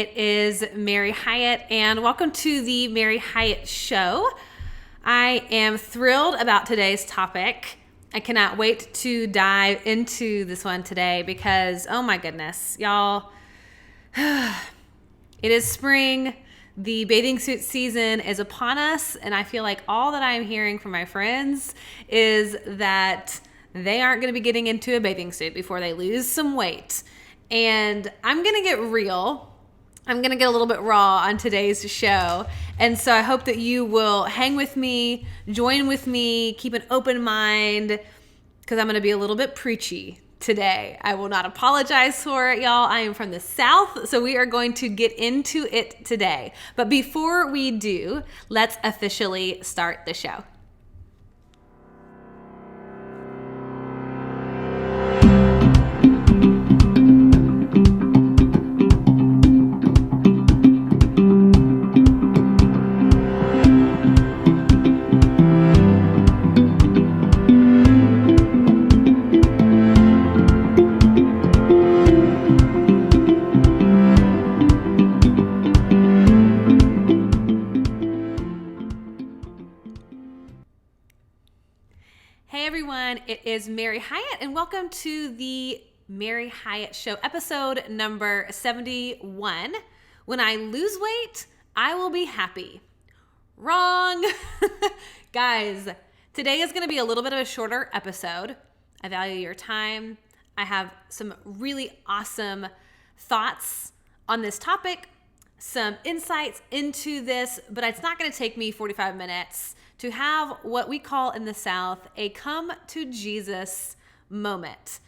It is Mary Hyatt, and welcome to the Mary Hyatt Show. I am thrilled about today's topic. I cannot wait to dive into this one today because, oh my goodness, y'all, it is spring. The bathing suit season is upon us, and I feel like all that I am hearing from my friends is that they aren't going to be getting into a bathing suit before they lose some weight. And I'm going to get real. I'm going to get a little bit raw on today's show. And so I hope that you will hang with me, join with me, keep an open mind, because I'm going to be a little bit preachy today. I will not apologize for it, y'all. I am from the South, so we are going to get into it today. But before we do, let's officially start the show. It is Mary Hyatt, and welcome to the Mary Hyatt Show, episode number 71. When I lose weight, I will be happy. Wrong. Guys, today is going to be a little bit of a shorter episode. I value your time. I have some really awesome thoughts on this topic, some insights into this, but it's not going to take me 45 minutes to have what we call in the South a come to Jesus moment.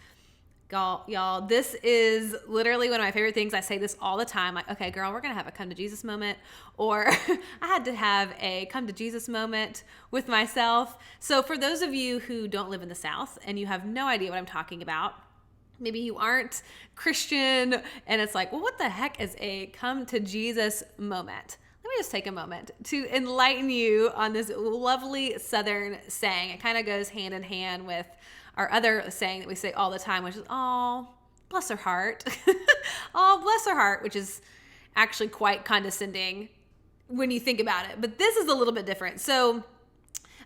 Y'all, this is literally one of my favorite things. I say this all the time. Like, okay, girl, we're going to have a come to Jesus moment. Or I had to have a come to Jesus moment with myself. So for those of you who don't live in the South and you have no idea what I'm talking about, maybe you aren't Christian and it's like, well, what the heck is a come to Jesus moment? Let me just take a moment to enlighten you on this lovely Southern saying. It kind of goes hand in hand with our other saying that we say all the time, which is, oh, bless her heart. Oh, bless her heart, which is actually quite condescending when you think about it. But this is a little bit different. So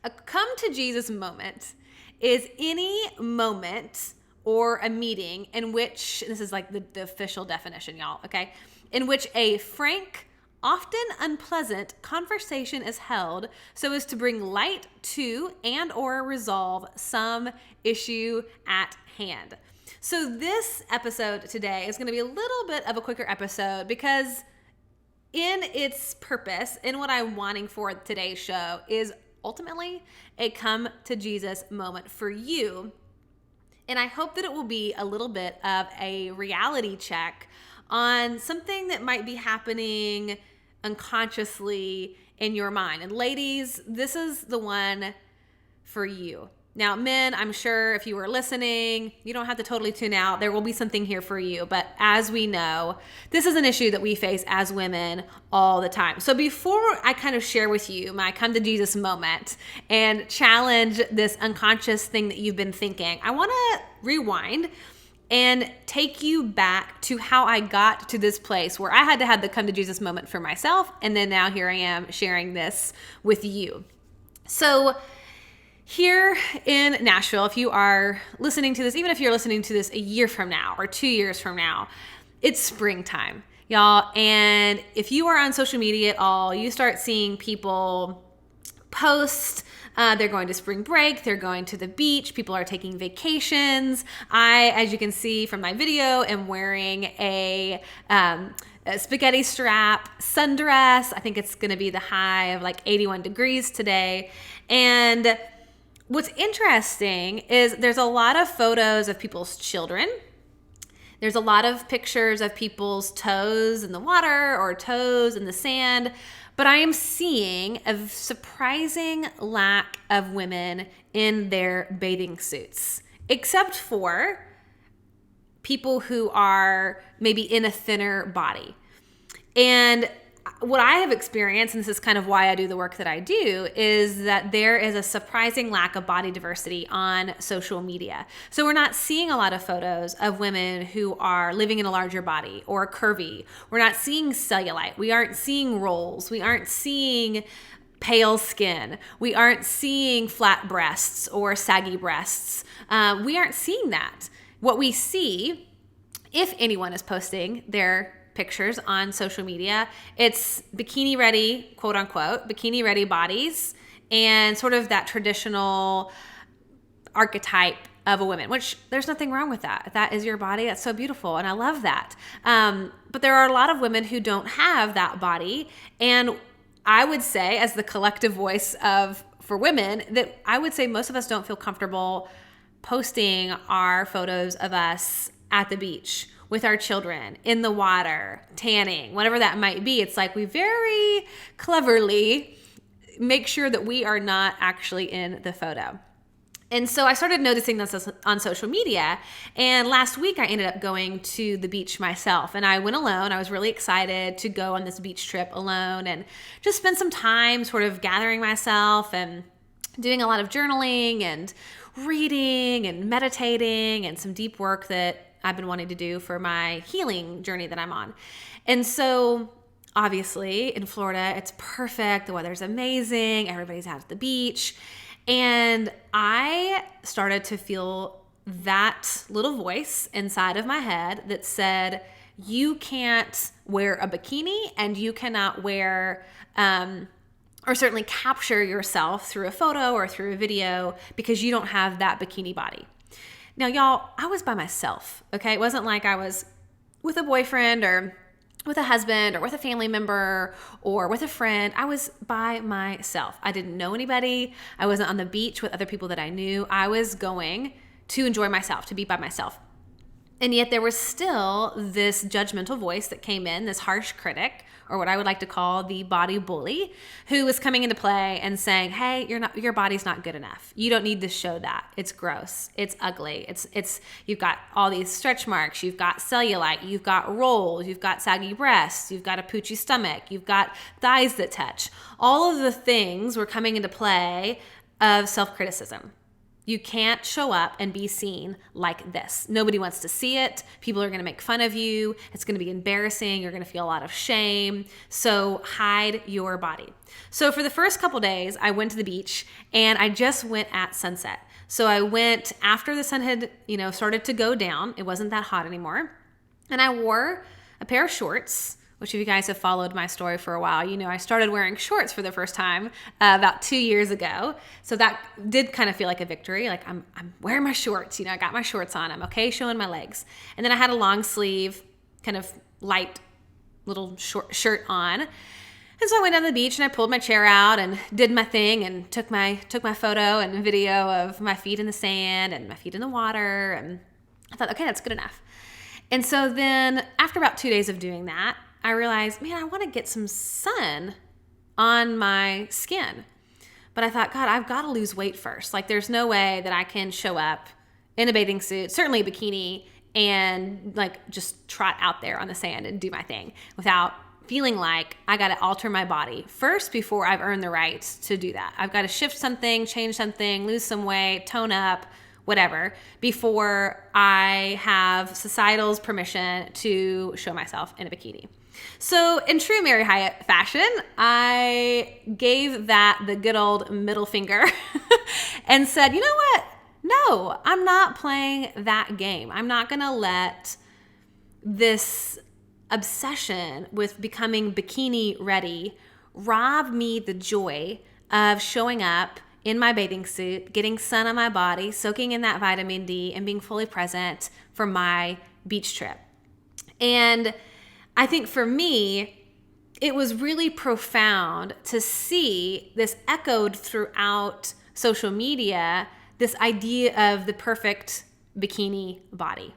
a come to Jesus moment is any moment or a meeting in which, this is like the official definition, y'all, okay, in which a frank, often unpleasant conversation is held so as to bring light to and or resolve some issue at hand. So this episode today is going to be a little bit of a quicker episode because in its purpose, in what I'm wanting for today's show is ultimately a come to Jesus moment for you. And I hope that it will be a little bit of a reality check on something that might be happening unconsciously in your mind. And ladies, this is the one for you. Now, men, I'm sure if you were listening, you don't have to totally tune out. There will be something here for you. But as we know, this is an issue that we face as women all the time. So before I kind of share with you my come to Jesus moment and challenge this unconscious thing that you've been thinking, I want to rewind and take you back to how I got to this place where I had to have the come to Jesus moment for myself. And then now here I am sharing this with you. So here in Nashville, if you are listening to this, even if you're listening to this a year from now or 2 years from now, it's springtime, y'all. And if you are on social media at all, you start seeing people post. They're going to spring break. They're going to the beach. People are taking vacations. I, as you can see from my video, am wearing a spaghetti strap sundress. I think it's going to be the high of like 81 degrees today. And what's interesting is there's a lot of photos of people's children. There's a lot of pictures of people's toes in the water or toes in the sand. But I am seeing a surprising lack of women in their bathing suits, except for people who are maybe in a thinner body. And what I have experienced, and this is kind of why I do the work that I do, is that there is a surprising lack of body diversity on social media. So we're not seeing a lot of photos of women who are living in a larger body or curvy. We're not seeing cellulite. We aren't seeing rolls. We aren't seeing pale skin. We aren't seeing flat breasts or saggy breasts. We aren't seeing that. What we see, if anyone is posting their pictures on social media, it's bikini ready, quote unquote, bikini ready bodies, and sort of that traditional archetype of a woman, which there's nothing wrong with that. If that is your body, that's so beautiful, and I love that. But there are a lot of women who don't have that body, and I would say, as the collective voice for women, that I would say most of us don't feel comfortable posting our photos of us at the beach with our children, in the water, tanning, whatever that might be. It's like we very cleverly make sure that we are not actually in the photo. And so I started noticing this on social media. And last week I ended up going to the beach myself, and I went alone. I was really excited to go on this beach trip alone and just spend some time sort of gathering myself and doing a lot of journaling and reading and meditating and some deep work that I've been wanting to do for my healing journey that I'm on. And so obviously in Florida, it's perfect. The weather's amazing. Everybody's out at the beach. And I started to feel that little voice inside of my head that said, you can't wear a bikini, and you cannot wear, or certainly capture yourself through a photo or through a video, because you don't have that bikini body. Now, y'all, I was by myself, okay? It wasn't like I was with a boyfriend or with a husband or with a family member or with a friend. I was by myself. I didn't know anybody. I wasn't on the beach with other people that I knew. I was going to enjoy myself, to be by myself. And yet there was still this judgmental voice that came in, this harsh critic, or what I would like to call the body bully, who was coming into play and saying, hey, your body's not good enough. You don't need to show that. It's gross. It's ugly. It's you've got all these stretch marks. You've got cellulite. You've got rolls. You've got saggy breasts. You've got a poochy stomach. You've got thighs that touch. All of the things were coming into play of self-criticism. You can't show up and be seen like this. Nobody wants to see it. People are going to make fun of you. It's going to be embarrassing. You're going to feel a lot of shame. So hide your body. So for the first couple days, I went to the beach, and I just went at sunset. So I went after the sun had, started to go down. It wasn't that hot anymore. And I wore a pair of shorts, which if you guys have followed my story for a while, I started wearing shorts for the first time about 2 years ago. So that did kind of feel like a victory. Like I'm wearing my shorts, I got my shorts on. I'm okay showing my legs. And then I had a long sleeve, kind of light little short shirt on. And so I went down to the beach and I pulled my chair out and did my thing and took my photo and video of my feet in the sand and my feet in the water. And I thought, okay, that's good enough. And so then after about 2 days of doing that, I realized, man, I want to get some sun on my skin. But I thought, God, I've got to lose weight first. Like, there's no way that I can show up in a bathing suit, certainly a bikini, and like just trot out there on the sand and do my thing without feeling like I got to alter my body first before I've earned the right to do that. I've got to shift something, change something, lose some weight, tone up, whatever, before I have societal's permission to show myself in a bikini. So in true Mary Hyatt fashion, I gave that the good old middle finger and said, you know what? No, I'm not playing that game. I'm not going to let this obsession with becoming bikini ready rob me the joy of showing up in my bathing suit, getting sun on my body, soaking in that vitamin D, and being fully present for my beach trip. And I think for me, it was really profound to see this echoed throughout social media, this idea of the perfect bikini body.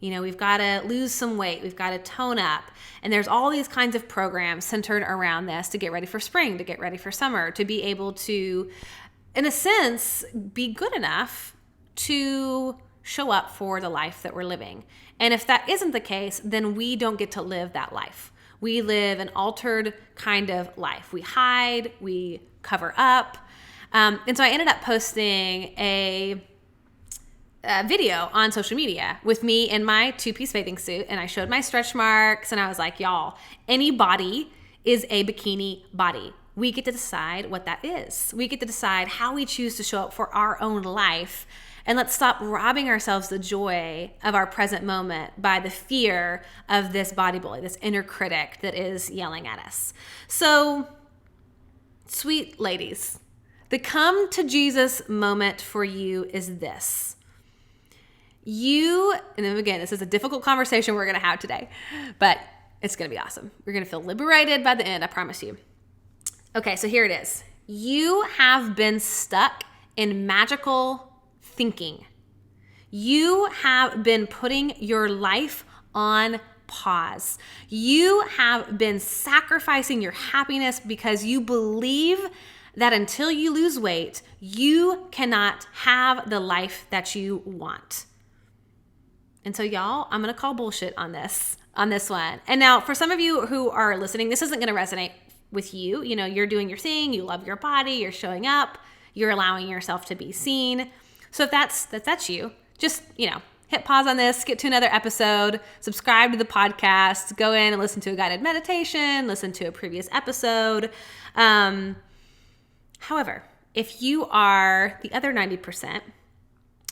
We've got to lose some weight. We've got to tone up. And there's all these kinds of programs centered around this to get ready for spring, to get ready for summer, to be able to, in a sense, be good enough to show up for the life that we're living. And if that isn't the case, then we don't get to live that life. We live an altered kind of life. We hide, we cover up. And so I ended up posting a video on social media with me in my 2-piece bathing suit, and I showed my stretch marks, and I was like, y'all, any body is a bikini body. We get to decide what that is. We get to decide how we choose to show up for our own life, and let's stop robbing ourselves the joy of our present moment by the fear of this body bully, this inner critic that is yelling at us. So, sweet ladies, the come to Jesus moment for you is this. And then again, this is a difficult conversation we're going to have today, but it's going to be awesome. You're going to feel liberated by the end, I promise you. Okay, so here it is. You have been stuck in magical thinking. You have been putting your life on pause. You have been sacrificing your happiness because you believe that until you lose weight, you cannot have the life that you want. And so y'all, I'm going to call bullshit on this one. And now for some of you who are listening, this isn't going to resonate with you. You know, you're doing your thing, you love your body, you're showing up, you're allowing yourself to be seen. So if that's you, just, hit pause on this, get to another episode, subscribe to the podcast, go in and listen to a guided meditation, listen to a previous episode. However, if you are the other 90%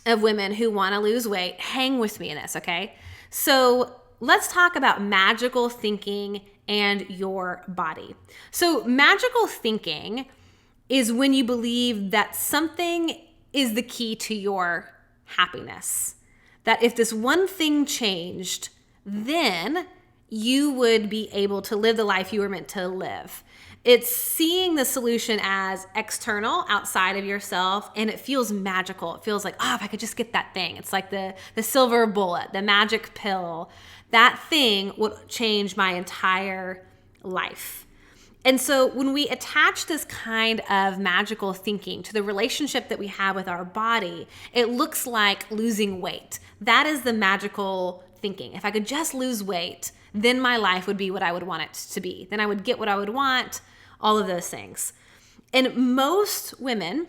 of women who want to lose weight, hang with me in this, okay? So let's talk about magical thinking and your body. So magical thinking is when you believe that something is the key to your happiness. That if this one thing changed, then you would be able to live the life you were meant to live. It's seeing the solution as external, outside of yourself, and it feels magical. It feels like, if I could just get that thing. It's like the silver bullet, the magic pill. That thing would change my entire life. And so when we attach this kind of magical thinking to the relationship that we have with our body, it looks like losing weight. That is the magical thinking. If I could just lose weight, then my life would be what I would want it to be. Then I would get what I would want, all of those things. And most women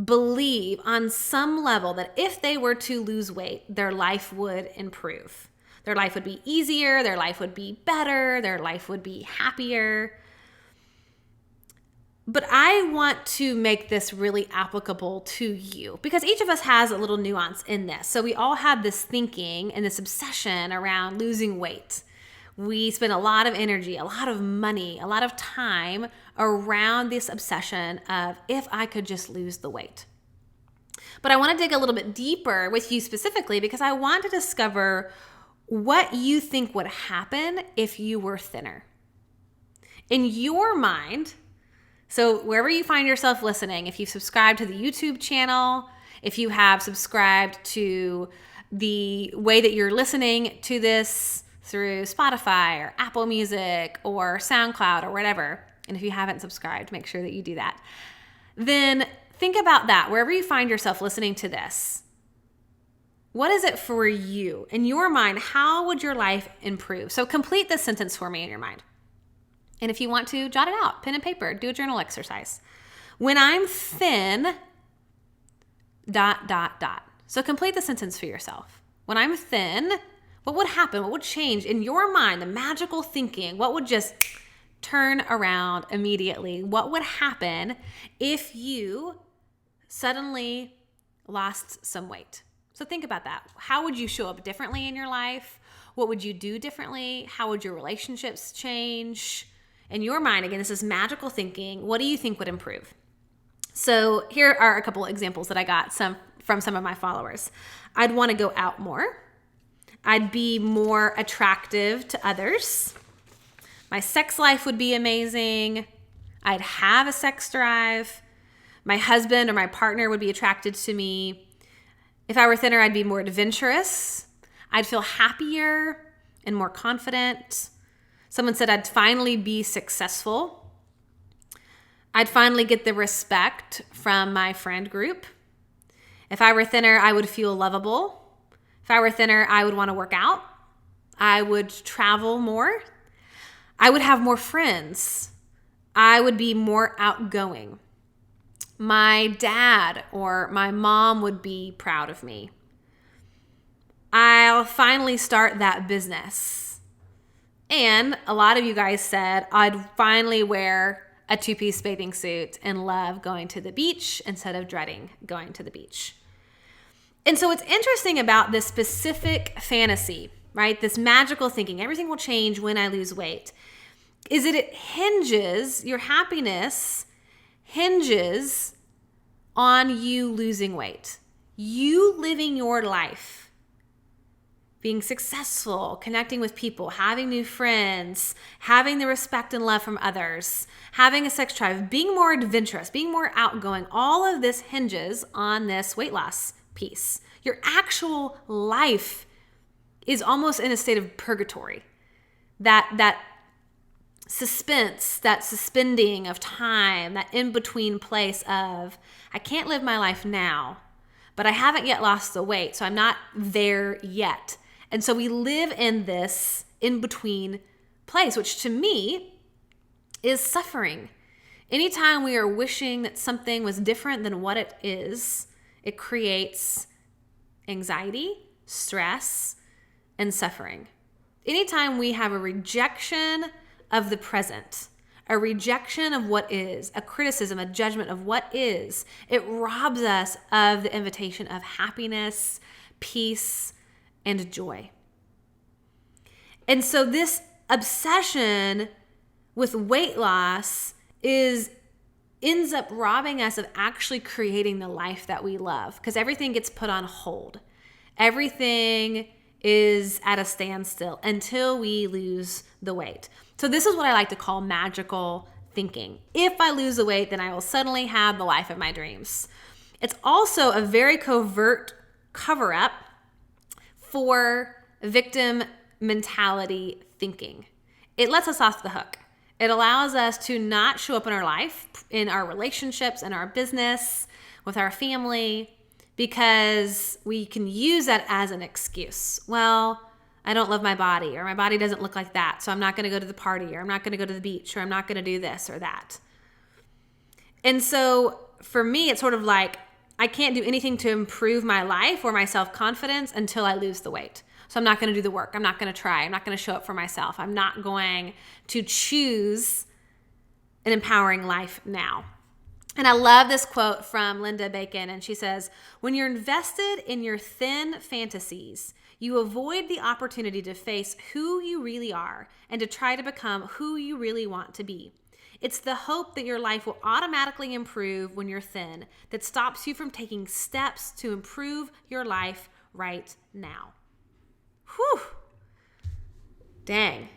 believe on some level that if they were to lose weight, their life would improve. Their life would be easier, their life would be better, their life would be happier. But I want to make this really applicable to you because each of us has a little nuance in this. So we all have this thinking and this obsession around losing weight. We spend a lot of energy, a lot of money, a lot of time around this obsession of if I could just lose the weight. But I want to dig a little bit deeper with you specifically because I want to discover what you think would happen if you were thinner. In your mind, so wherever you find yourself listening, if you've subscribed to the YouTube channel, if you have subscribed to the way that you're listening to this through Spotify or Apple Music or SoundCloud or whatever, and if you haven't subscribed, make sure that you do that. Then think about that, wherever you find yourself listening to this. What is it for you? In your mind, how would your life improve? So complete this sentence for me in your mind. And if you want to, jot it out, pen and paper, do a journal exercise. When I'm thin, ... So complete the sentence for yourself. When I'm thin, what would happen? What would change in your mind, the magical thinking? What would just turn around immediately? What would happen if you suddenly lost some weight? So think about that. How would you show up differently in your life? What would you do differently? How would your relationships change? In your mind, again, this is magical thinking. What do you think would improve? So here are a couple of examples that I got from some of my followers. I'd want to go out more. I'd be more attractive to others. My sex life would be amazing. I'd have a sex drive. My husband or my partner would be attracted to me. If I were thinner, I'd be more adventurous. I'd feel happier and more confident. Someone said I'd finally be successful. I'd finally get the respect from my friend group. If I were thinner, I would feel lovable. If I were thinner, I would want to work out. I would travel more. I would have more friends. I would be more outgoing. My dad or my mom would be proud of me. I'll finally start that business. And a lot of you guys said I'd finally wear a two-piece bathing suit and love going to the beach instead of dreading going to the beach. And so what's interesting about this specific fantasy, right, this magical thinking, everything will change when I lose weight, is that it hinges, your happiness hinges on you losing weight. You living your life, being successful, connecting with people, having new friends, having the respect and love from others, having a sex drive, being more adventurous, being more outgoing, all of this hinges on this weight loss piece. Your actual life is almost in a state of purgatory. That suspense, that suspending of time, that in-between place of, I can't live my life now, but I haven't yet lost the weight, so I'm not there yet. And so we live in this in-between place, which to me is suffering. Anytime we are wishing that something was different than what it is, it creates anxiety, stress, and suffering. Anytime we have a rejection of the present, a rejection of what is, a criticism, a judgment of what is, it robs us of the invitation of happiness, peace, and joy. And so this obsession with weight loss ends up robbing us of actually creating the life that we love, because everything gets put on hold. Everything is at a standstill until we lose the weight. So this is what I like to call magical thinking. If I lose the weight, then I will suddenly have the life of my dreams. It's also a very covert cover-up for victim mentality thinking. It lets us off the hook. It allows us to not show up in our life, in our relationships, in our business, with our family, because we can use that as an excuse. Well, I don't love my body, or my body doesn't look like that, so I'm not going to go to the party, or I'm not going to go to the beach, or I'm not going to do this or that. And so for me, it's sort of like I can't do anything to improve my life or my self-confidence until I lose the weight. So I'm not going to do the work. I'm not going to try. I'm not going to show up for myself. I'm not going to choose an empowering life now. And I love this quote from Linda Bacon, and she says, "When you're invested in your thin fantasies, you avoid the opportunity to face who you really are and to try to become who you really want to be. It's the hope that your life will automatically improve when you're thin that stops you from taking steps to improve your life right now." Whew. Dang.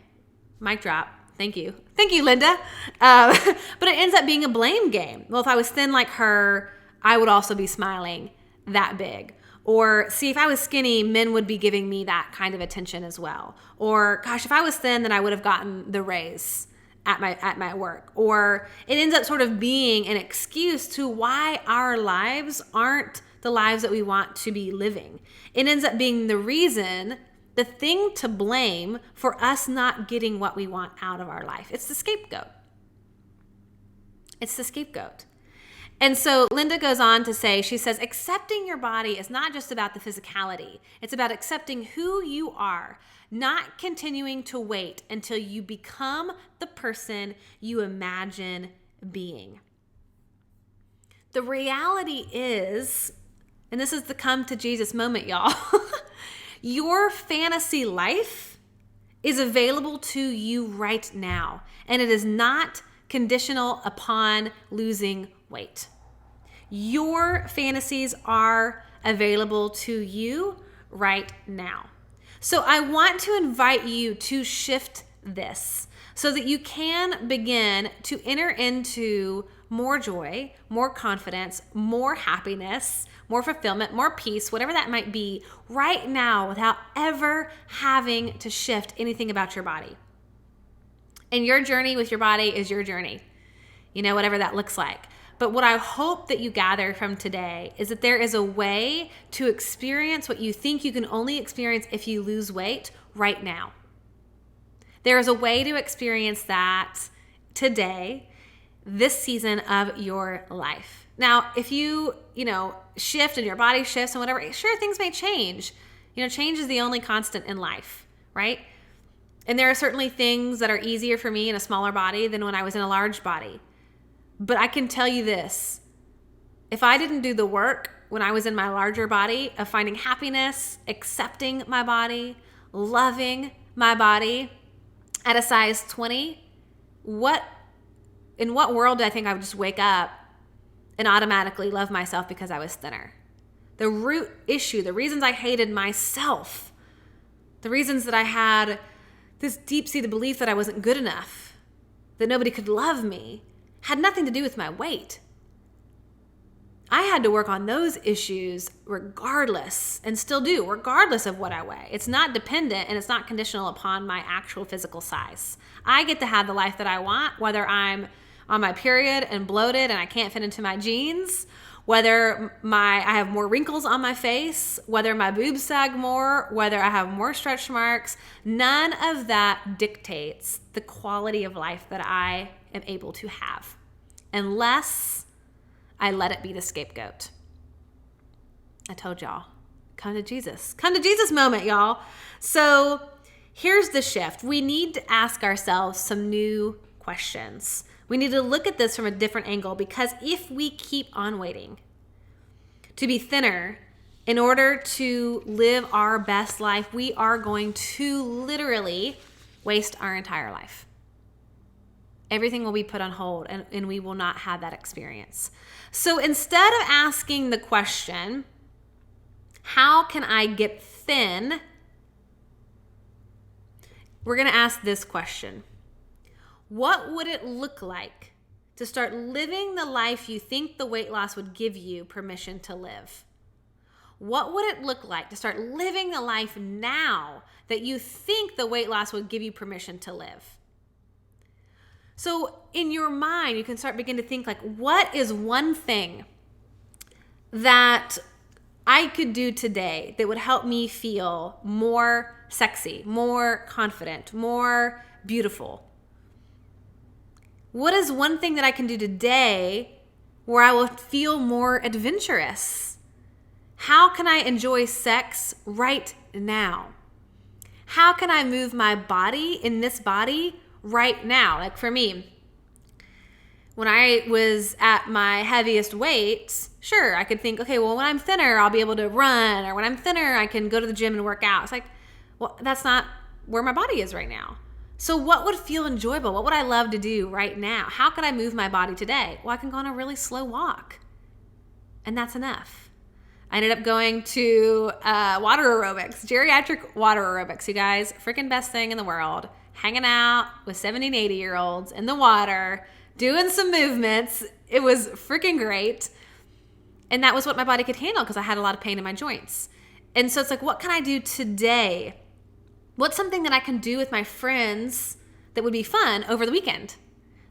Mic drop. Thank you. Thank you, Linda. But it ends up being a blame game. Well, if I was thin like her, I would also be smiling that big. Or see, if I was skinny, men would be giving me that kind of attention as well. Or gosh, if I was thin, then I would have gotten the raise at my work. Or it ends up sort of being an excuse to why our lives aren't the lives that we want to be living. It ends up being the reason, the thing to blame for us not getting what we want out of our life. It's the scapegoat. It's the scapegoat. And so Linda goes on to say, she says, accepting your body is not just about the physicality. It's about accepting who you are, not continuing to wait until you become the person you imagine being. The reality is, and this is the come to Jesus moment, y'all, your fantasy life is available to you right now, and it is not conditional upon losing weight. Your fantasies are available to you right now. So I want to invite you to shift this so that you can begin to enter into more joy, more confidence, more happiness, more fulfillment, more peace, whatever that might be right now without ever having to shift anything about your body. And your journey with your body is your journey, whatever that looks like. But what I hope that you gather from today is that there is a way to experience what you think you can only experience if you lose weight right now. There is a way to experience that today, this season of your life. Now, if you shift and your body shifts and whatever, sure, things may change. Change is the only constant in life, right? And there are certainly things that are easier for me in a smaller body than when I was in a large body. But I can tell you this, if I didn't do the work when I was in my larger body of finding happiness, accepting my body, loving my body at a size 20, in what world do I think I would just wake up and automatically love myself because I was thinner? The root issue, the reasons I hated myself, the reasons that I had this deep-seated belief that I wasn't good enough, that nobody could love me, had nothing to do with my weight. I had to work on those issues regardless, and still do, regardless of what I weigh. It's not dependent and it's not conditional upon my actual physical size. I get to have the life that I want, whether I'm on my period and bloated and I can't fit into my jeans, whether I have more wrinkles on my face, whether my boobs sag more, whether I have more stretch marks. None of that dictates the quality of life that I am able to have, unless I let it be the scapegoat. I told y'all, come to Jesus. Come to Jesus moment, y'all. So here's the shift. We need to ask ourselves some new questions. We need to look at this from a different angle, because if we keep on waiting to be thinner in order to live our best life, we are going to literally waste our entire life. Everything will be put on hold, and we will not have that experience. So instead of asking the question, how can I get thin? We're going to ask this question. What would it look like to start living the life you think the weight loss would give you permission to live? What would it look like to start living the life now that you think the weight loss would give you permission to live? So in your mind, you can begin to think like, what is one thing that I could do today that would help me feel more sexy, more confident, more beautiful? What is one thing that I can do today where I will feel more adventurous? How can I enjoy sex right now? How can I move my body in this body right now? Like for me, when I was at my heaviest weight, sure, I could think, okay, well, when I'm thinner, I'll be able to run, or when I'm thinner, I can go to the gym and work out. It's like, well, that's not where my body is right now. So what would feel enjoyable? What would I love to do right now? How could I move my body today? Well, I can go on a really slow walk, and that's enough. I ended up going to water aerobics, geriatric water aerobics, you guys. Freaking best thing in the world. Hanging out with 70 and 80-year-olds in the water, doing some movements. It was freaking great. And that was what my body could handle because I had a lot of pain in my joints. And so it's like, what can I do today? What's something that I can do with my friends that would be fun over the weekend?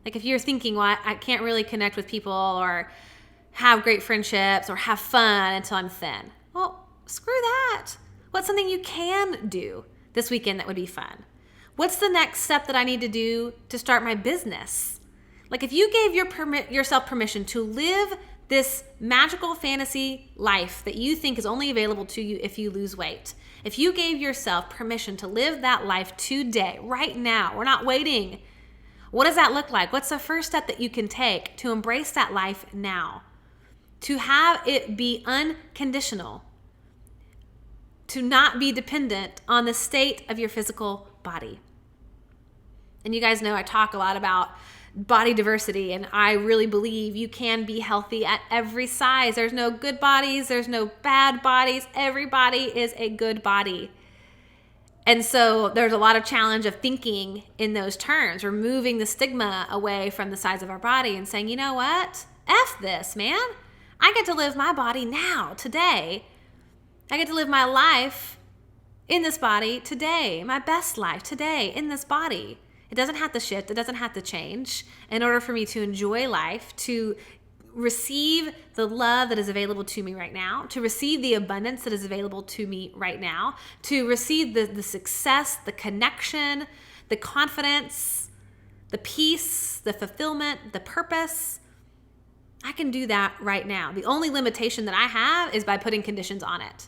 Like if you're thinking, well, I can't really connect with people or have great friendships or have fun until I'm thin. Well, screw that. What's something you can do this weekend that would be fun? What's the next step that I need to do to start my business? Like if you gave yourself permission to live this magical fantasy life that you think is only available to you if you lose weight, if you gave yourself permission to live that life today, right now, we're not waiting. What does that look like? What's the first step that you can take to embrace that life now? To have it be unconditional, to not be dependent on the state of your physical body. And you guys know I talk a lot about body diversity, and I really believe you can be healthy at every size. There's no good bodies, there's no bad bodies. Every body is a good body. And so there's a lot of challenge of thinking in those terms, removing the stigma away from the size of our body and saying, you know what? F this, man. I get to live my body now, today. I get to live my life in this body today, my best life today in this body. It doesn't have to shift. It doesn't have to change in order for me to enjoy life, to receive the love that is available to me right now, to receive the abundance that is available to me right now, to receive the success, the connection, the confidence, the peace, the fulfillment, the purpose. I can do that right now. The only limitation that I have is by putting conditions on it.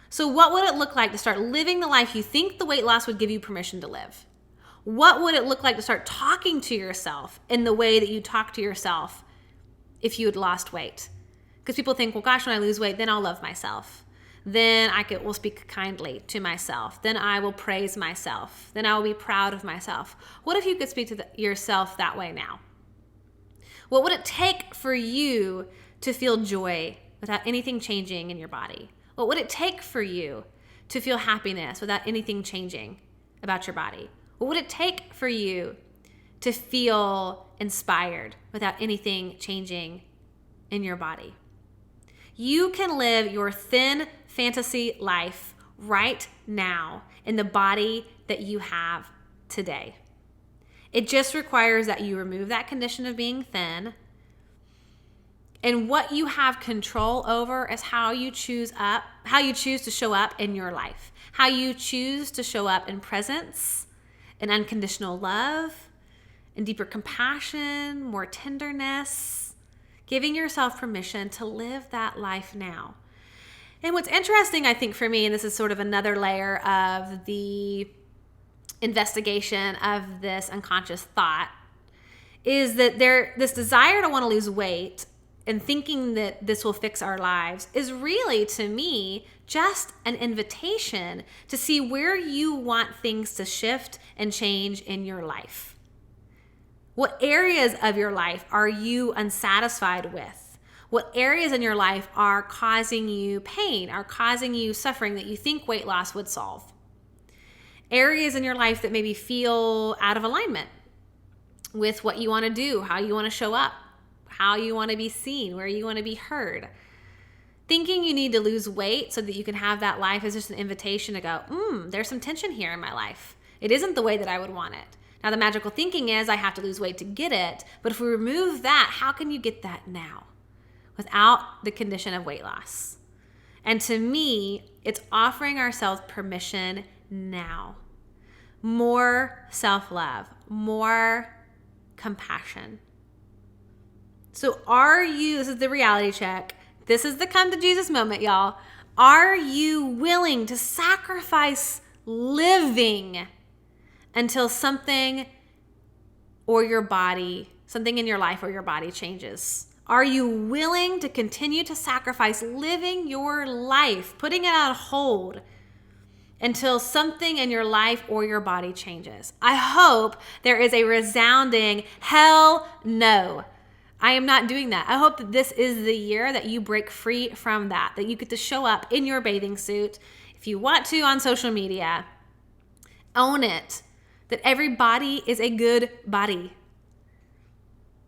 So what would it look like to start living the life you think the weight loss would give you permission to live? What would it look like to start talking to yourself in the way that you talk to yourself if you had lost weight? Because people think, well, gosh, when I lose weight, then I'll love myself. Then will speak kindly to myself. Then I will praise myself. Then I will be proud of myself. What if you could speak to yourself that way now? What would it take for you to feel joy without anything changing in your body? What would it take for you to feel happiness without anything changing about your body? What would it take for you to feel inspired without anything changing in your body? You can live your thin fantasy life right now in the body that you have today. It just requires that you remove that condition of being thin. And what you have control over is how you choose to show up in your life, how you choose to show up in presence, in unconditional love, in deeper compassion, more tenderness, giving yourself permission to live that life now. And what's interesting, I think, for me, and this is sort of another layer of the investigation of this unconscious thought, is that this desire to want to lose weight and thinking that this will fix our lives is really, to me, just an invitation to see where you want things to shift and change in your life. What areas of your life are you unsatisfied with? What areas in your life are causing you pain, are causing you suffering that you think weight loss would solve? Areas in your life that maybe feel out of alignment with what you want to do, how you want to show up, how you want to be seen, where you want to be heard. Thinking you need to lose weight so that you can have that life is just an invitation to go, there's some tension here in my life. It isn't the way that I would want it. Now, the magical thinking is I have to lose weight to get it. But if we remove that, how can you get that now without the condition of weight loss? And to me, it's offering ourselves permission now. More self-love, more compassion. So this is the reality check. This is the come to Jesus moment, y'all. Are you willing to sacrifice living until something in your life or your body changes? Are you willing to continue to sacrifice living your life, putting it on hold until something in your life or your body changes? I hope there is a resounding hell no. I am not doing that. I hope that this is the year that you break free from that you get to show up in your bathing suit, if you want to, on social media. Own it, that every body is a good body.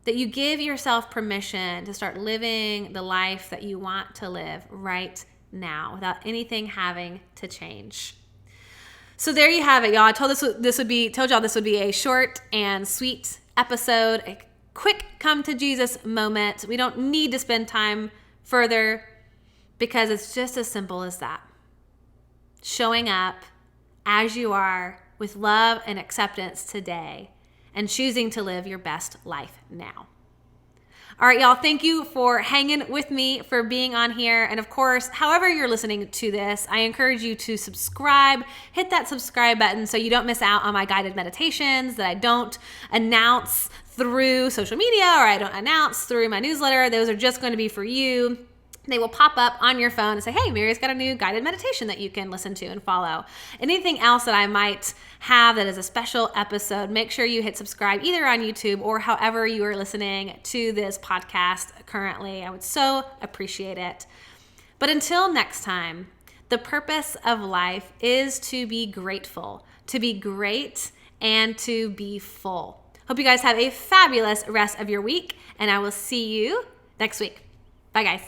That you give yourself permission to start living the life that you want to live right now without anything having to change. So there you have it, y'all. I told y'all this would be a short and sweet episode, a quick come to Jesus moment. We don't need to spend time further because it's just as simple as that. Showing up as you are with love and acceptance today and choosing to live your best life now. All right, y'all, thank you for hanging with me, for being on here. And of course, however you're listening to this, I encourage you to subscribe, hit that subscribe button so you don't miss out on my guided meditations that I don't announce through social media or I don't announce through my newsletter. Those are just going to be for you. They will pop up on your phone and say, hey, Mary's got a new guided meditation that you can listen to and follow. Anything else that I might have that is a special episode, make sure you hit subscribe either on YouTube or however you are listening to this podcast currently. I would so appreciate it. But until next time, the purpose of life is to be grateful, to be great, and to be full. Hope you guys have a fabulous rest of your week, and I will see you next week. Bye, guys.